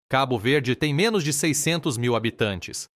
Cabo Verde tem menos de 600 mil habitantes.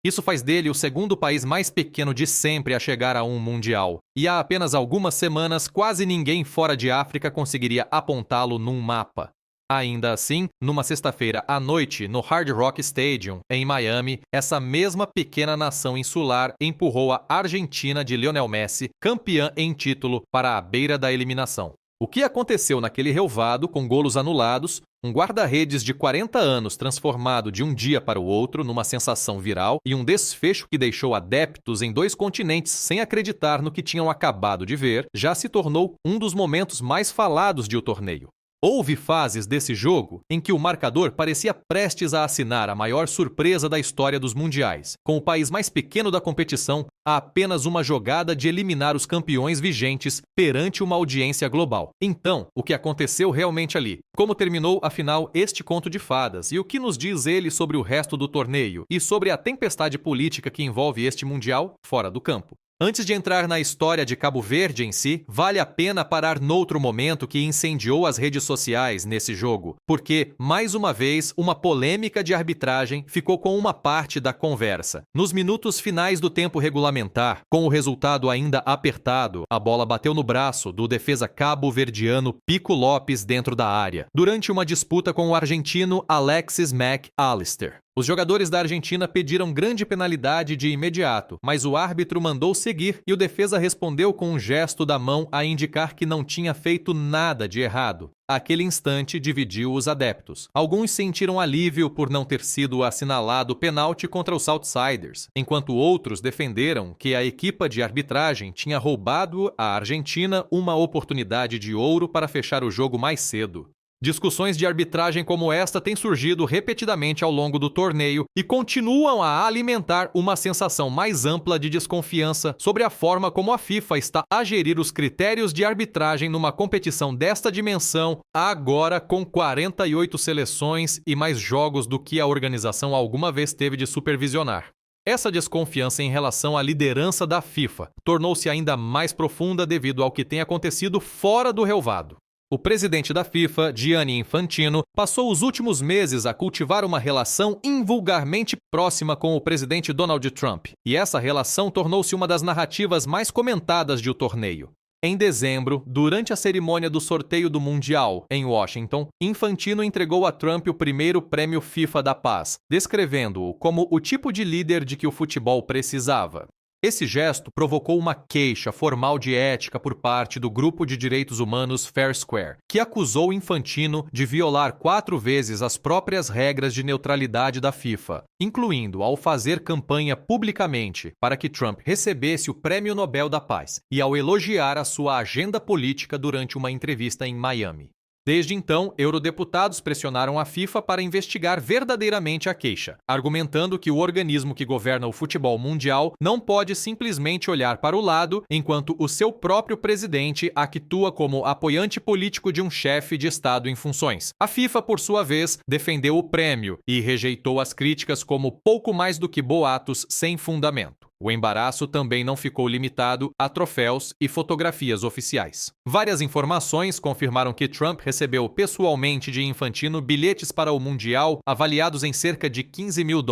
Isso faz dele o segundo país mais pequeno de sempre a chegar a um mundial. E há apenas algumas semanas, quase ninguém fora de África conseguiria apontá-lo num mapa. Ainda assim, numa sexta-feira à noite, no Hard Rock Stadium, em Miami, essa mesma pequena nação insular empurrou a Argentina de Lionel Messi, campeã em título, para a beira da eliminação. O que aconteceu naquele relvado, com golos anulados, um guarda-redes de 40 anos transformado de um dia para o outro numa sensação viral e um desfecho que deixou adeptos em 2 continentes sem acreditar no que tinham acabado de ver, já se tornou um dos momentos mais falados de o torneio. Houve fases desse jogo em que o marcador parecia prestes a assinar a maior surpresa da história dos mundiais, com o país mais pequeno da competição a apenas uma jogada de eliminar os campeões vigentes perante uma audiência global. Então, o que aconteceu realmente ali? Como terminou, afinal, este conto de fadas? E o que nos diz ele sobre o resto do torneio? E sobre a tempestade política que envolve este mundial fora do campo? Antes de entrar na história de Cabo Verde em si, vale a pena parar noutro momento que incendiou as redes sociais nesse jogo, porque, mais uma vez, uma polêmica de arbitragem ficou com uma parte da conversa. Nos minutos finais do tempo regulamentar, com o resultado ainda apertado, a bola bateu no braço do defesa cabo-verdiano Pico Lopes dentro da área, durante uma disputa com o argentino Alexis McAllister. Os jogadores da Argentina pediram grande penalidade de imediato, mas o árbitro mandou seguir e o defesa respondeu com um gesto da mão a indicar que não tinha feito nada de errado. Aquele instante dividiu os adeptos. Alguns sentiram alívio por não ter sido assinalado pênalti contra os Outsiders, enquanto outros defenderam que a equipa de arbitragem tinha roubado à Argentina uma oportunidade de ouro para fechar o jogo mais cedo. Discussões de arbitragem como esta têm surgido repetidamente ao longo do torneio e continuam a alimentar uma sensação mais ampla de desconfiança sobre a forma como a FIFA está a gerir os critérios de arbitragem numa competição desta dimensão, agora com 48 seleções e mais jogos do que a organização alguma vez teve de supervisionar. Essa desconfiança em relação à liderança da FIFA tornou-se ainda mais profunda devido ao que tem acontecido fora do relvado. O presidente da FIFA, Gianni Infantino, passou os últimos meses a cultivar uma relação invulgarmente próxima com o presidente Donald Trump, e essa relação tornou-se uma das narrativas mais comentadas de o torneio. Em dezembro, durante a cerimônia do sorteio do Mundial, em Washington, Infantino entregou a Trump o primeiro prêmio FIFA da Paz, descrevendo-o como o tipo de líder de que o futebol precisava. Esse gesto provocou uma queixa formal de ética por parte do grupo de direitos humanos Fair Square, que acusou Infantino de violar 4 vezes as próprias regras de neutralidade da FIFA, incluindo ao fazer campanha publicamente para que Trump recebesse o Prêmio Nobel da Paz e ao elogiar a sua agenda política durante uma entrevista em Miami. Desde então, eurodeputados pressionaram a FIFA para investigar verdadeiramente a queixa, argumentando que o organismo que governa o futebol mundial não pode simplesmente olhar para o lado enquanto o seu próprio presidente atua como apoiante político de um chefe de Estado em funções. A FIFA, por sua vez, defendeu o prêmio e rejeitou as críticas como pouco mais do que boatos sem fundamento. O embaraço também não ficou limitado a troféus e fotografias oficiais. Várias informações confirmaram que Trump recebeu pessoalmente de Infantino bilhetes para o Mundial avaliados em cerca de $15 mil,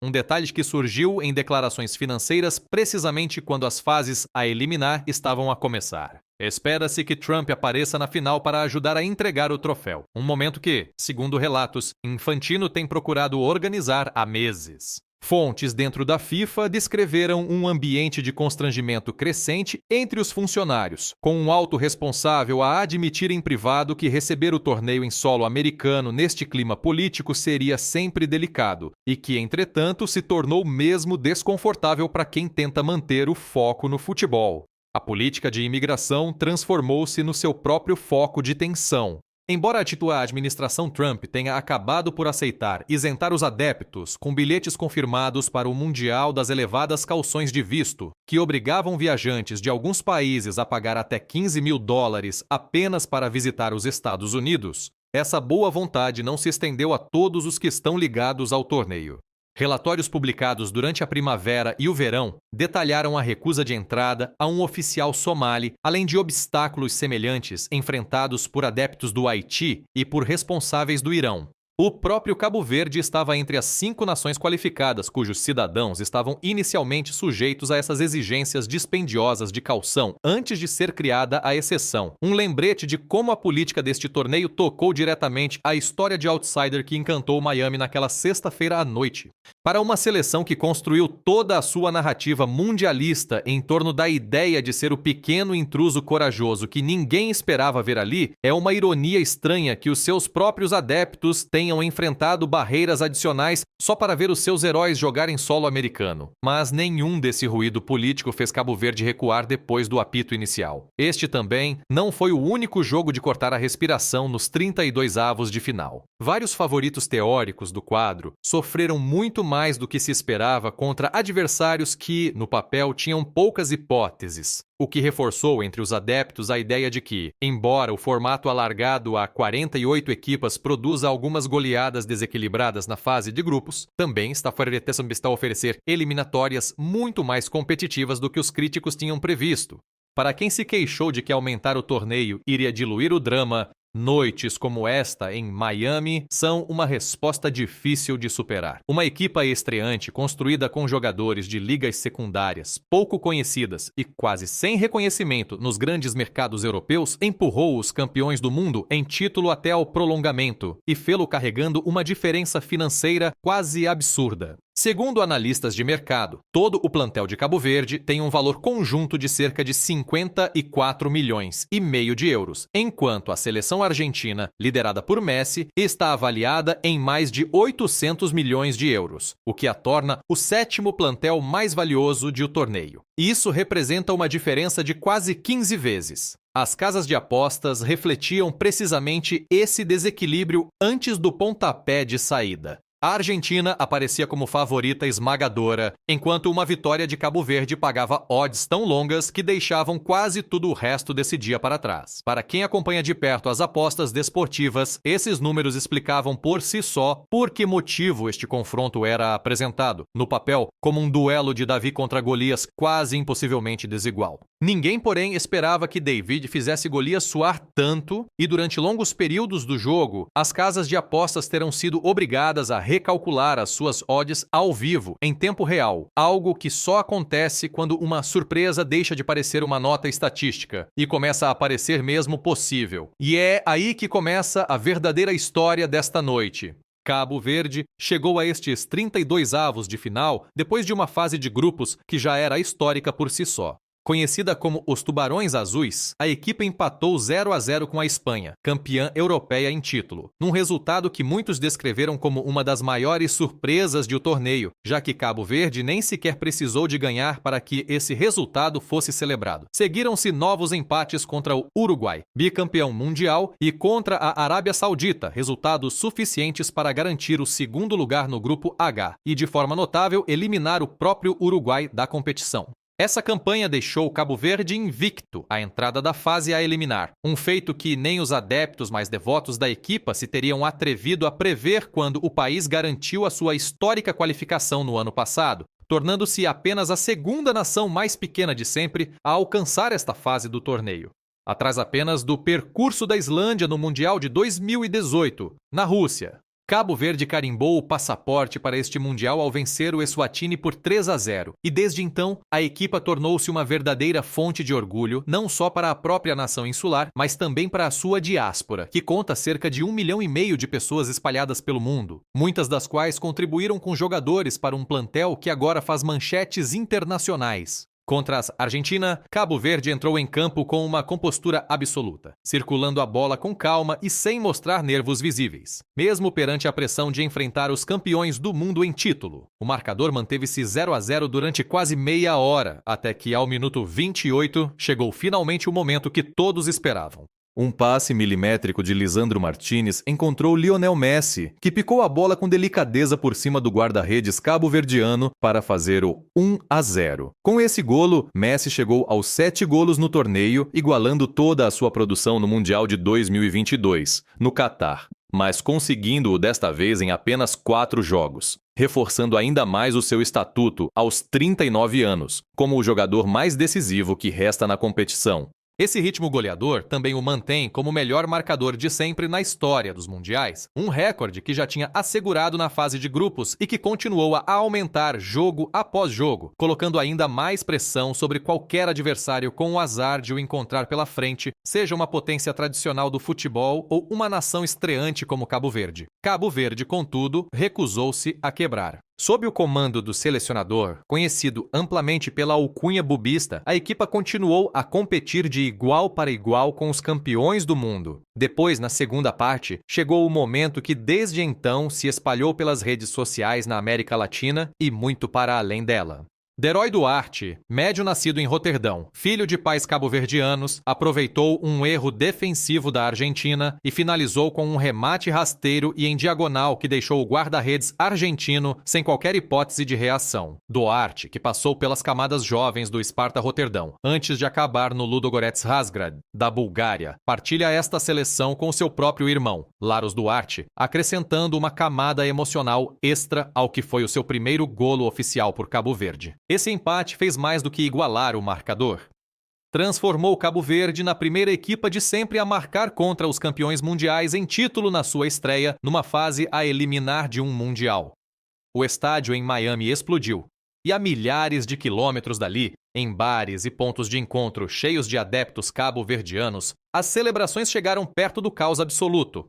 um detalhe que surgiu em declarações financeiras precisamente quando as fases a eliminar estavam a começar. Espera-se que Trump apareça na final para ajudar a entregar o troféu, um momento que, segundo relatos, Infantino tem procurado organizar há meses. Fontes dentro da FIFA descreveram um ambiente de constrangimento crescente entre os funcionários, com um alto responsável a admitir em privado que receber o torneio em solo americano neste clima político seria sempre delicado, e que, entretanto, se tornou mesmo desconfortável para quem tenta manter o foco no futebol. A política de imigração transformou-se no seu próprio foco de tensão. Embora a administração Trump tenha acabado por aceitar isentar os adeptos com bilhetes confirmados para o Mundial das elevadas cauções de visto, que obrigavam viajantes de alguns países a pagar até $15 mil apenas para visitar os Estados Unidos, essa boa vontade não se estendeu a todos os que estão ligados ao torneio. Relatórios publicados durante a primavera e o verão detalharam a recusa de entrada a um oficial somali, além de obstáculos semelhantes enfrentados por adeptos do Haiti e por responsáveis do Irão. O próprio Cabo Verde estava entre as 5 nações qualificadas cujos cidadãos estavam inicialmente sujeitos a essas exigências dispendiosas de caução antes de ser criada a exceção. Um lembrete de como a política deste torneio tocou diretamente a história de outsider que encantou Miami naquela sexta-feira à noite. Para uma seleção que construiu toda a sua narrativa mundialista em torno da ideia de ser o pequeno intruso corajoso que ninguém esperava ver ali, é uma ironia estranha que os seus próprios adeptos tenham enfrentado barreiras adicionais só para ver os seus heróis jogarem solo americano. Mas nenhum desse ruído político fez Cabo Verde recuar depois do apito inicial. Este também não foi o único jogo de cortar a respiração nos 32avos de final. Vários favoritos teóricos do quadro sofreram muito mais do que se esperava contra adversários que, no papel, tinham poucas hipóteses. O que reforçou entre os adeptos a ideia de que, embora o formato alargado a 48 equipas produza algumas goleadas desequilibradas na fase de grupos, também está fora de testa a oferecer eliminatórias muito mais competitivas do que os críticos tinham previsto. Para quem se queixou de que aumentar o torneio iria diluir o drama, noites como esta em Miami são uma resposta difícil de superar. Uma equipa estreante construída com jogadores de ligas secundárias pouco conhecidas e quase sem reconhecimento nos grandes mercados europeus empurrou os campeões do mundo em título até ao prolongamento e fê-lo carregando uma diferença financeira quase absurda. Segundo analistas de mercado, todo o plantel de Cabo Verde tem um valor conjunto de cerca de 54,5 milhões de euros, enquanto a seleção argentina, liderada por Messi, está avaliada em mais de 800 milhões de euros, o que a torna o 7º plantel mais valioso de o torneio. Isso representa uma diferença de quase 15 vezes. As casas de apostas refletiam precisamente esse desequilíbrio antes do pontapé de saída. A Argentina aparecia como favorita esmagadora, enquanto uma vitória de Cabo Verde pagava odds tão longas que deixavam quase tudo o resto desse dia para trás. Para quem acompanha de perto as apostas desportivas, esses números explicavam por si só por que motivo este confronto era apresentado, no papel, como um duelo de Davi contra Golias quase impossivelmente desigual. Ninguém, porém, esperava que David fizesse Golias suar tanto e durante longos períodos do jogo, as casas de apostas terão sido obrigadas a recalcular as suas odds ao vivo, em tempo real, algo que só acontece quando uma surpresa deixa de parecer uma nota estatística e começa a parecer mesmo possível. E é aí que começa a verdadeira história desta noite. Cabo Verde chegou a estes 32avos de final depois de uma fase de grupos que já era histórica por si só. Conhecida como os Tubarões Azuis, a equipe empatou 0-0 com a Espanha, campeã europeia em título, num resultado que muitos descreveram como uma das maiores surpresas do torneio, já que Cabo Verde nem sequer precisou de ganhar para que esse resultado fosse celebrado. Seguiram-se novos empates contra o Uruguai, bicampeão mundial, e contra a Arábia Saudita, resultados suficientes para garantir o 2º lugar no grupo H e, de forma notável, eliminar o próprio Uruguai da competição. Essa campanha deixou Cabo Verde invicto à entrada da fase a eliminar, um feito que nem os adeptos mais devotos da equipa se teriam atrevido a prever quando o país garantiu a sua histórica qualificação no ano passado, tornando-se apenas a 2ª nação mais pequena de sempre a alcançar esta fase do torneio. Atrás apenas do percurso da Islândia no Mundial de 2018, na Rússia. Cabo Verde carimbou o passaporte para este Mundial ao vencer o Eswatini por 3-0, e desde então a equipa tornou-se uma verdadeira fonte de orgulho não só para a própria nação insular, mas também para a sua diáspora, que conta cerca de 1,5 milhão de pessoas espalhadas pelo mundo, muitas das quais contribuíram com jogadores para um plantel que agora faz manchetes internacionais. Contra a Argentina, Cabo Verde entrou em campo com uma compostura absoluta, circulando a bola com calma e sem mostrar nervos visíveis, mesmo perante a pressão de enfrentar os campeões do mundo em título. O marcador manteve-se 0-0 durante quase meia hora, até que ao minuto 28 chegou finalmente o momento que todos esperavam. Um passe milimétrico de Lisandro Martínez encontrou Lionel Messi, que picou a bola com delicadeza por cima do guarda-redes cabo-verdiano para fazer o 1-0. Com esse golo, Messi chegou aos 7 golos no torneio, igualando toda a sua produção no Mundial de 2022, no Catar, mas conseguindo-o desta vez em apenas 4 jogos, reforçando ainda mais o seu estatuto aos 39 anos, como o jogador mais decisivo que resta na competição. Esse ritmo goleador também o mantém como o melhor marcador de sempre na história dos mundiais, um recorde que já tinha assegurado na fase de grupos e que continuou a aumentar jogo após jogo, colocando ainda mais pressão sobre qualquer adversário com o azar de o encontrar pela frente, seja uma potência tradicional do futebol ou uma nação estreante como Cabo Verde. Cabo Verde, contudo, recusou-se a quebrar. Sob o comando do selecionador, conhecido amplamente pela alcunha bubista, a equipa continuou a competir de igual para igual com os campeões do mundo. Depois, na segunda parte, chegou o momento que desde então se espalhou pelas redes sociais na América Latina e muito para além dela. Derói Duarte, médio nascido em Roterdão, filho de pais cabo-verdianos, aproveitou um erro defensivo da Argentina e finalizou com um remate rasteiro e em diagonal que deixou o guarda-redes argentino sem qualquer hipótese de reação. Duarte, que passou pelas camadas jovens do Sparta Roterdão, antes de acabar no Ludogorets Razgrad, da Bulgária, partilha esta seleção com seu próprio irmão, Laros Duarte, acrescentando uma camada emocional extra ao que foi o seu primeiro golo oficial por Cabo Verde. Esse empate fez mais do que igualar o marcador. Transformou Cabo Verde na primeira equipa de sempre a marcar contra os campeões mundiais em título na sua estreia, numa fase a eliminar de um mundial. O estádio em Miami explodiu, e a milhares de quilômetros dali, em bares e pontos de encontro cheios de adeptos cabo-verdianos, as celebrações chegaram perto do caos absoluto.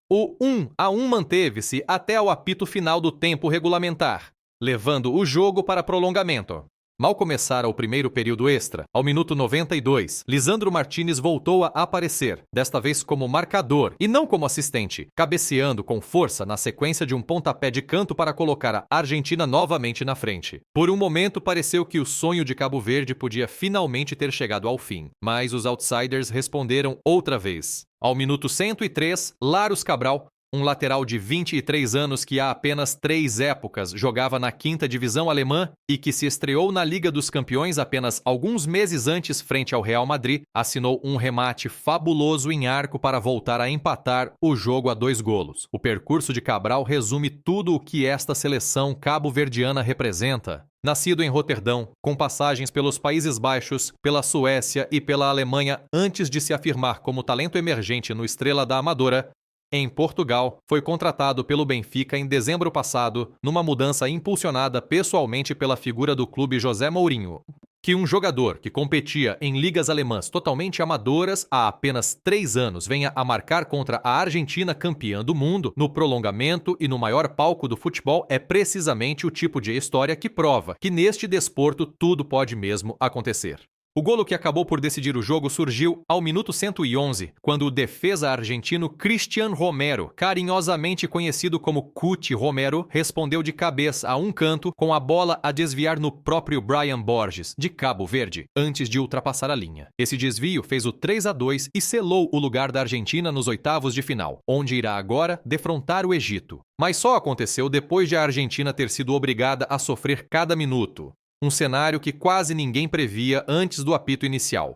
O 1-1 manteve-se até ao apito final do tempo regulamentar, levando o jogo para prolongamento. Mal começara o primeiro período extra, ao minuto 92, Lisandro Martínez voltou a aparecer, desta vez como marcador e não como assistente, cabeceando com força na sequência de um pontapé de canto para colocar a Argentina novamente na frente. Por um momento pareceu que o sonho de Cabo Verde podia finalmente ter chegado ao fim, mas os outsiders responderam outra vez. Ao minuto 103, Laros Cabral, um lateral de 23 anos que há apenas 3 épocas jogava na 5ª divisão alemã e que se estreou na Liga dos Campeões apenas alguns meses antes frente ao Real Madrid, assinou um remate fabuloso em arco para voltar a empatar o jogo a 2 golos. O percurso de Cabral resume tudo o que esta seleção cabo-verdiana representa. Nascido em Roterdão, com passagens pelos Países Baixos, pela Suécia e pela Alemanha antes de se afirmar como talento emergente no Estrela da Amadora, em Portugal, foi contratado pelo Benfica em dezembro passado, numa mudança impulsionada pessoalmente pela figura do clube José Mourinho. Que um jogador que competia em ligas alemãs totalmente amadoras há apenas 3 anos venha a marcar contra a Argentina campeã do mundo, no prolongamento e no maior palco do futebol é precisamente o tipo de história que prova que neste desporto tudo pode mesmo acontecer. O golo que acabou por decidir o jogo surgiu ao minuto 111, quando o defesa argentino Cristian Romero, carinhosamente conhecido como Cuti Romero, respondeu de cabeça a um canto com a bola a desviar no próprio Brian Borges, de Cabo Verde, antes de ultrapassar a linha. Esse desvio fez o 3-2 e selou o lugar da Argentina nos oitavos de final, onde irá agora defrontar o Egito. Mas só aconteceu depois de a Argentina ter sido obrigada a sofrer cada minuto. Um cenário que quase ninguém previa antes do apito inicial.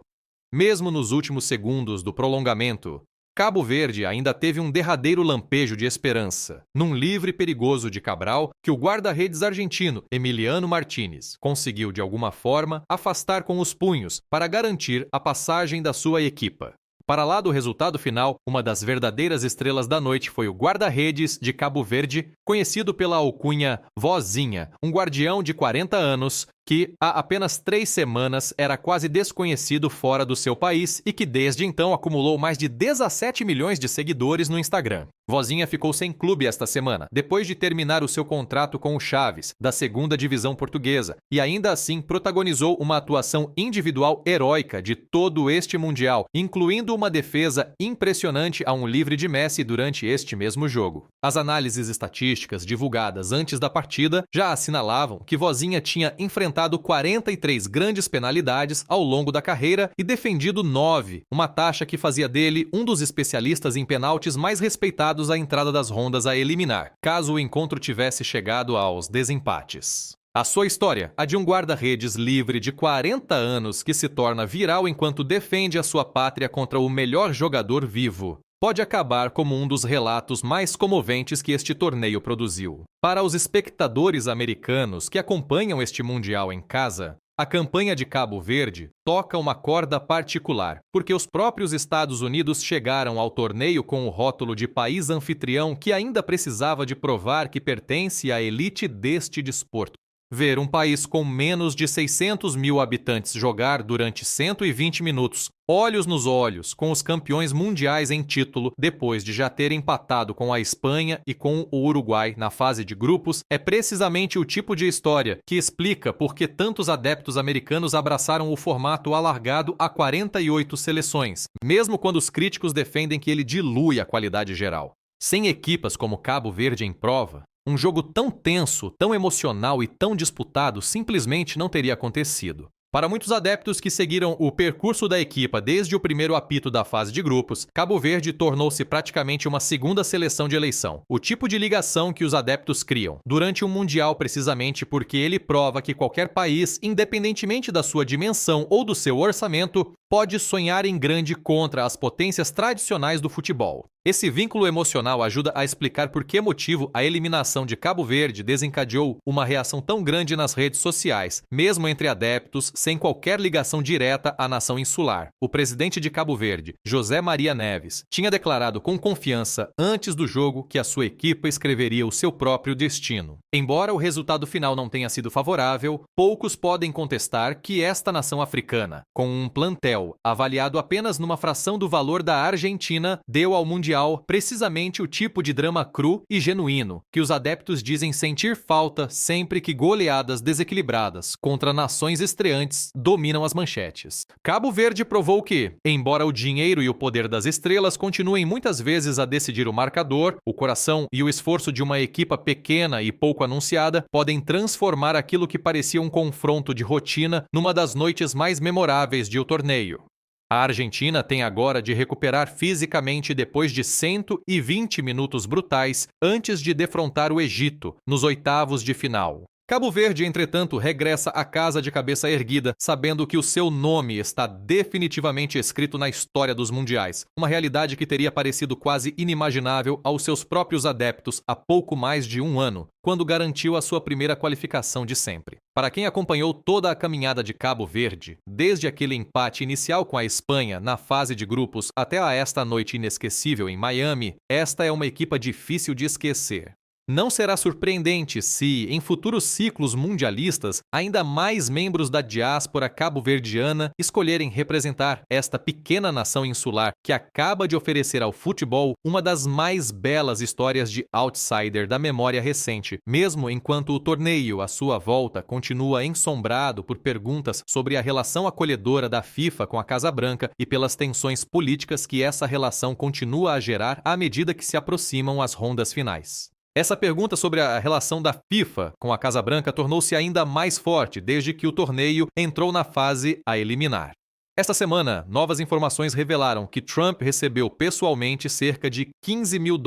Mesmo nos últimos segundos do prolongamento, Cabo Verde ainda teve um derradeiro lampejo de esperança, num livre perigoso de Cabral que o guarda-redes argentino Emiliano Martínez conseguiu de alguma forma afastar com os punhos para garantir a passagem da sua equipa. Para lá do resultado final, uma das verdadeiras estrelas da noite foi o guarda-redes de Cabo Verde, conhecido pela alcunha Vozinha, um guardião de 40 anos que há apenas 3 semanas era quase desconhecido fora do seu país e que desde então acumulou mais de 17 milhões de seguidores no Instagram. Vozinha ficou sem clube esta semana, depois de terminar o seu contrato com o Chaves, da 2ª divisão portuguesa, e ainda assim protagonizou uma atuação individual heróica de todo este Mundial, incluindo uma defesa impressionante a um livre de Messi durante este mesmo jogo. As análises estatísticas divulgadas antes da partida já assinalavam que Vozinha tinha enfrentado 43 grandes penalidades ao longo da carreira e defendido 9, uma taxa que fazia dele um dos especialistas em penaltis mais respeitados à entrada das rondas a eliminar, caso o encontro tivesse chegado aos desempates. A sua história, a de um guarda-redes livre de 40 anos que se torna viral enquanto defende a sua pátria contra o melhor jogador vivo, pode acabar como um dos relatos mais comoventes que este torneio produziu. Para os espectadores americanos que acompanham este Mundial em casa, A campanha de Cabo Verde toca uma corda particular, porque os próprios Estados Unidos chegaram ao torneio com o rótulo de país anfitrião que ainda precisava de provar que pertence à elite deste desporto. Ver um país com menos de 600 mil habitantes jogar durante 120 minutos, olhos nos olhos, com os campeões mundiais em título, depois de já ter empatado com a Espanha e com o Uruguai na fase de grupos, é precisamente o tipo de história que explica por que tantos adeptos americanos abraçaram o formato alargado a 48 seleções, mesmo quando os críticos defendem que ele dilui a qualidade geral. Sem equipas como Cabo Verde em prova, um jogo tão tenso, tão emocional e tão disputado simplesmente não teria acontecido. Para muitos adeptos que seguiram o percurso da equipa desde o primeiro apito da fase de grupos, Cabo Verde tornou-se praticamente uma segunda seleção de eleição, o tipo de ligação que os adeptos criam, durante um Mundial precisamente porque ele prova que qualquer país, independentemente da sua dimensão ou do seu orçamento, pode sonhar em grande contra as potências tradicionais do futebol. Esse vínculo emocional ajuda a explicar por que motivo a eliminação de Cabo Verde desencadeou uma reação tão grande nas redes sociais, mesmo entre adeptos, sem qualquer ligação direta à nação insular. O presidente de Cabo Verde, José Maria Neves, tinha declarado com confiança antes do jogo que a sua equipa escreveria o seu próprio destino. Embora o resultado final não tenha sido favorável, poucos podem contestar que esta nação africana, com um plantel avaliado apenas numa fração do valor da Argentina, deu ao Mundial precisamente o tipo de drama cru e genuíno que os adeptos dizem sentir falta sempre que goleadas desequilibradas contra nações estreantes dominam as manchetes. Cabo Verde provou que, embora o dinheiro e o poder das estrelas continuem muitas vezes a decidir o marcador, o coração e o esforço de uma equipa pequena e pouco anunciada podem transformar aquilo que parecia um confronto de rotina numa das noites mais memoráveis de o torneio. A Argentina tem agora de recuperar fisicamente depois de 120 minutos brutais antes de defrontar o Egito nos oitavos de final. Cabo Verde, entretanto, regressa à casa de cabeça erguida, sabendo que o seu nome está definitivamente escrito na história dos mundiais, uma realidade que teria parecido quase inimaginável aos seus próprios adeptos há pouco mais de um ano, quando garantiu a sua primeira qualificação de sempre. Para quem acompanhou toda a caminhada de Cabo Verde, desde aquele empate inicial com a Espanha na fase de grupos até a esta noite inesquecível em Miami, esta é uma equipa difícil de esquecer. Não será surpreendente se, em futuros ciclos mundialistas, ainda mais membros da diáspora cabo-verdiana escolherem representar esta pequena nação insular que acaba de oferecer ao futebol uma das mais belas histórias de outsider da memória recente, mesmo enquanto o torneio, à sua volta, continua ensombrado por perguntas sobre a relação acolhedora da FIFA com a Casa Branca e pelas tensões políticas que essa relação continua a gerar à medida que se aproximam as rondas finais. Essa pergunta sobre a relação da FIFA com a Casa Branca tornou-se ainda mais forte desde que o torneio entrou na fase a eliminar. Esta semana, novas informações revelaram que Trump recebeu pessoalmente cerca de $15 mil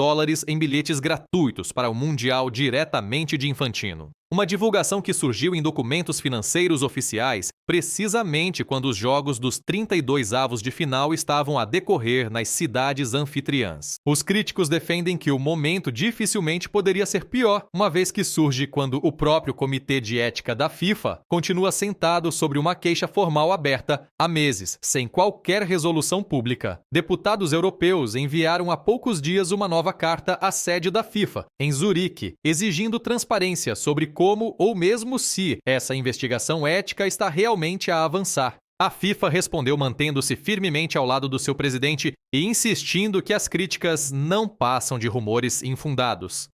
em bilhetes gratuitos para o Mundial diretamente de Infantino. Uma divulgação que surgiu em documentos financeiros oficiais precisamente quando os jogos dos 32 avos de final estavam a decorrer nas cidades anfitriãs. Os críticos defendem que o momento dificilmente poderia ser pior, uma vez que surge quando o próprio Comitê de Ética da FIFA continua sentado sobre uma queixa formal aberta há meses, sem qualquer resolução pública. Deputados europeus enviaram há poucos dias uma nova carta à sede da FIFA, em Zurique, exigindo transparência sobre como ou mesmo se essa investigação ética está realmente a avançar. A FIFA respondeu mantendo-se firmemente ao lado do seu presidente e insistindo que as críticas não passam de rumores infundados.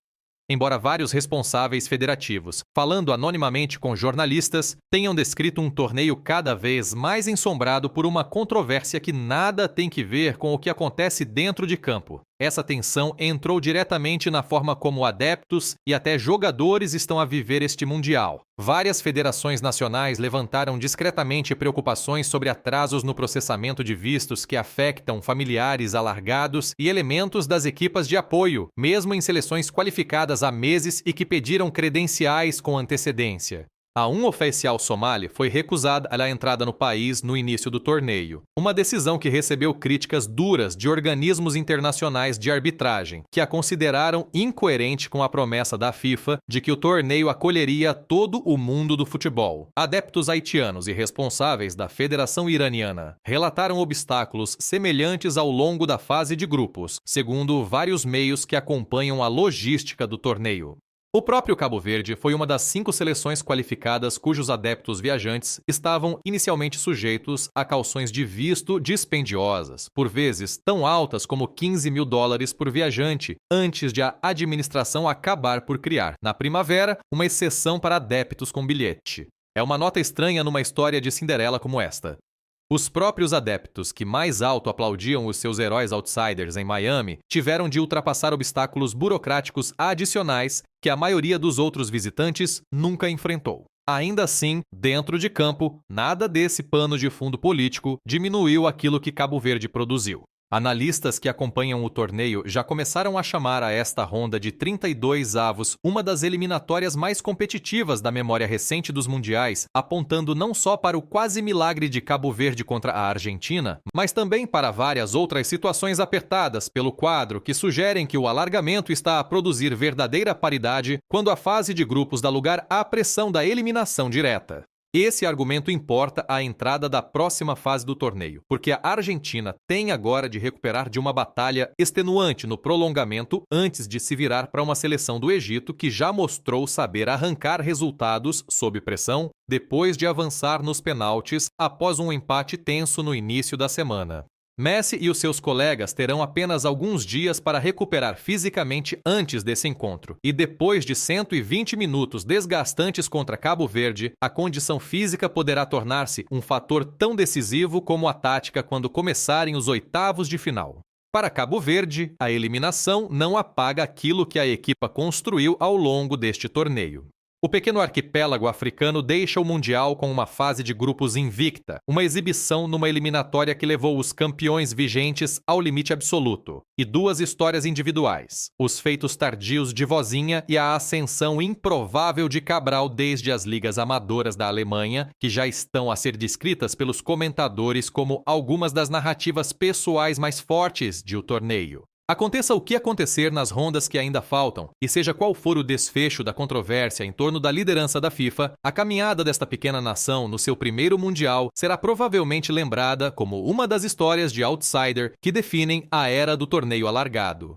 Embora vários responsáveis federativos, falando anonimamente com jornalistas, tenham descrito um torneio cada vez mais ensombrado por uma controvérsia que nada tem que ver com o que acontece dentro de campo. Essa tensão entrou diretamente na forma como adeptos e até jogadores estão a viver este Mundial. Várias federações nacionais levantaram discretamente preocupações sobre atrasos no processamento de vistos que afetam familiares alargados e elementos das equipas de apoio, mesmo em seleções qualificadas há meses e que pediram credenciais com antecedência. A um oficial somali foi recusada a entrada no país no início do torneio, uma decisão que recebeu críticas duras de organismos internacionais de arbitragem, que a consideraram incoerente com a promessa da FIFA de que o torneio acolheria todo o mundo do futebol. Adeptos haitianos e responsáveis da Federação Iraniana relataram obstáculos semelhantes ao longo da fase de grupos, segundo vários meios que acompanham a logística do torneio. O próprio Cabo Verde foi uma das 5 seleções qualificadas cujos adeptos viajantes estavam inicialmente sujeitos a cauções de visto dispendiosas, por vezes tão altas como $15 mil por viajante, antes de a administração acabar por criar, na primavera, uma exceção para adeptos com bilhete. É uma nota estranha numa história de Cinderela como esta. Os próprios adeptos que mais alto aplaudiam os seus heróis outsiders em Miami tiveram de ultrapassar obstáculos burocráticos adicionais que a maioria dos outros visitantes nunca enfrentou. Ainda assim, dentro de campo, nada desse pano de fundo político diminuiu aquilo que Cabo Verde produziu. Analistas que acompanham o torneio já começaram a chamar a esta ronda de 32 avos uma das eliminatórias mais competitivas da memória recente dos mundiais, apontando não só para o quase milagre de Cabo Verde contra a Argentina, mas também para várias outras situações apertadas pelo quadro que sugerem que o alargamento está a produzir verdadeira paridade quando a fase de grupos dá lugar à pressão da eliminação direta. Esse argumento importa à entrada da próxima fase do torneio, porque a Argentina tem agora de recuperar de uma batalha extenuante no prolongamento antes de se virar para uma seleção do Egito que já mostrou saber arrancar resultados sob pressão depois de avançar nos penaltis após um empate tenso no início da semana. Messi e os seus colegas terão apenas alguns dias para recuperar fisicamente antes desse encontro. E depois de 120 minutos desgastantes contra Cabo Verde, a condição física poderá tornar-se um fator tão decisivo como a tática quando começarem os oitavos de final. Para Cabo Verde, a eliminação não apaga aquilo que a equipa construiu ao longo deste torneio. O pequeno arquipélago africano deixa o Mundial com uma fase de grupos invicta, uma exibição numa eliminatória que levou os campeões vigentes ao limite absoluto, e 2 histórias individuais, os feitos tardios de Vozinha e a ascensão improvável de Cabral desde as ligas amadoras da Alemanha, que já estão a ser descritas pelos comentadores como algumas das narrativas pessoais mais fortes de o torneio. Aconteça o que acontecer nas rondas que ainda faltam, e seja qual for o desfecho da controvérsia em torno da liderança da FIFA, a caminhada desta pequena nação no seu primeiro Mundial será provavelmente lembrada como uma das histórias de outsider que definem a era do torneio alargado.